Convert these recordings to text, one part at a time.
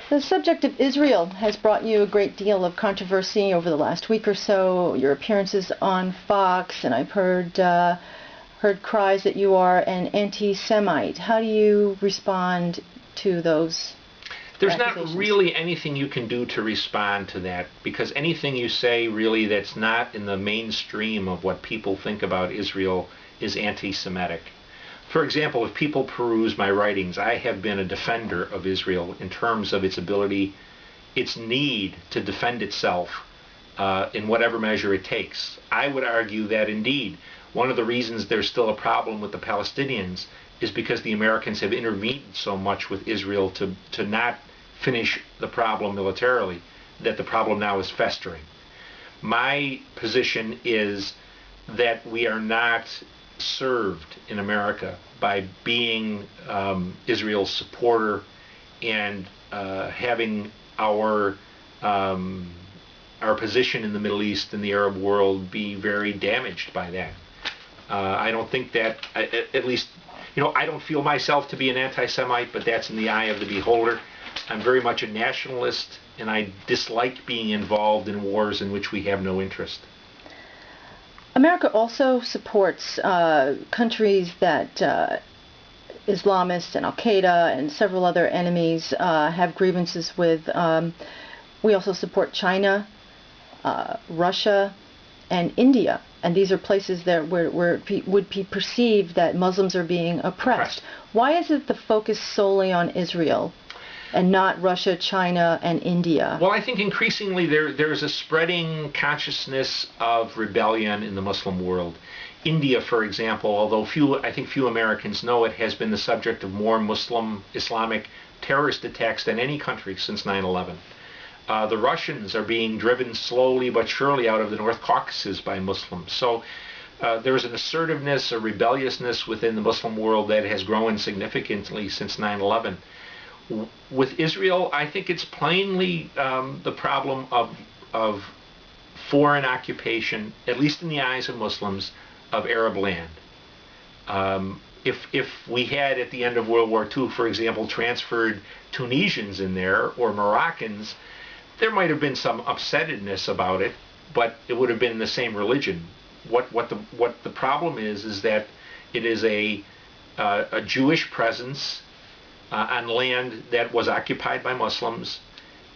The subject of Israel has brought you a great deal of controversy over the last week or so. Your appearances on Fox, and I've heard cries that you are an anti-Semite. How do you respond to those There's not accusations? really anything you can do to respond to that, because anything you say really that's not in the mainstream of what people think about Israel is anti-Semitic. For example, if people peruse my writings, I have been a defender of Israel in terms of its ability, its need to defend itself in whatever measure it takes. I would argue that indeed one of the reasons there's still a problem with the Palestinians is because the Americans have intervened so much with Israel to not finish the problem militarily, that the problem now is festering. My position is that we are not served in America by being Israel's supporter and having our position in the Middle East and the Arab world be very damaged by that. I don't think that, at least, I don't feel myself to be an anti-Semite, but that's in the eye of the beholder. I'm very much a nationalist, and I dislike being involved in wars in which we have no interest. America also supports countries that Islamists and Al-Qaeda and several other enemies have grievances with. We also support China, Russia, and India. And these are places that where it would be perceived that Muslims are being oppressed. Why is it the focus solely on Israel and not Russia, China, and India? Well, I think increasingly there's a spreading consciousness of rebellion in the Muslim world. India, for example, although I think few Americans know it, has been the subject of more Muslim Islamic terrorist attacks than any country since 9/11. The Russians are being driven slowly but surely out of the North Caucasus by Muslims. So there's an assertiveness, a rebelliousness within the Muslim world that has grown significantly since 9/11. With Israel, I think it's plainly the problem of foreign occupation, at least in the eyes of Muslims, of Arab land. If we had, at the end of World War II, for example, transferred Tunisians in there, or Moroccans, there might have been some upsettedness about it, but it would have been the same religion. What the problem is that it is a Jewish presence on land that was occupied by Muslims,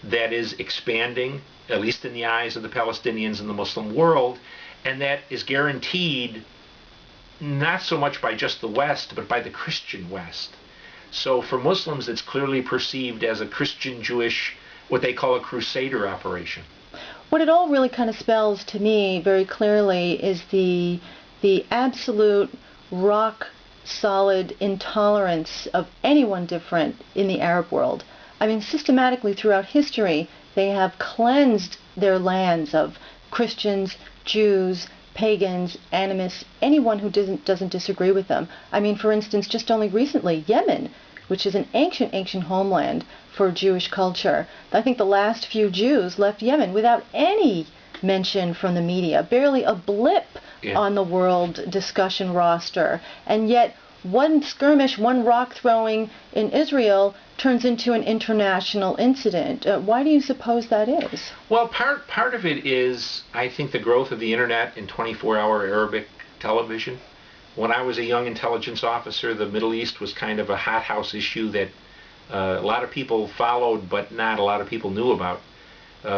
that is expanding, at least in the eyes of the Palestinians in the Muslim world, and that is guaranteed not so much by just the West, but by the Christian West. So for Muslims, it's clearly perceived as a Christian-Jewish, what they call a crusader operation. What it all really kind of spells to me very clearly is the absolute rock-solid intolerance of anyone different in the Arab world. I mean, systematically throughout history, they have cleansed their lands of Christians, Jews, pagans, animists, anyone who doesn't disagree with them. I mean, for instance, just only recently, Yemen, which is an ancient homeland for Jewish culture. I think the last few Jews left Yemen without any mention from the media, barely a blip on the world discussion roster. And yet, one skirmish, one rock throwing in Israel turns into an international incident. Why do you suppose that is? Well, part of it is, I think, the growth of the internet and 24-hour Arabic television. When I was a young intelligence officer, the Middle East was kind of a hothouse issue that a lot of people followed, but not a lot of people knew about.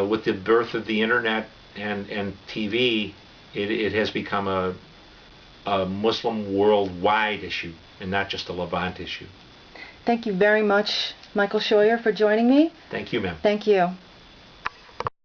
With the birth of the internet and TV, it has become a Muslim worldwide issue and not just a Levant issue. Thank you very much, Michael Scheuer, for joining me. Thank you, ma'am. Thank you.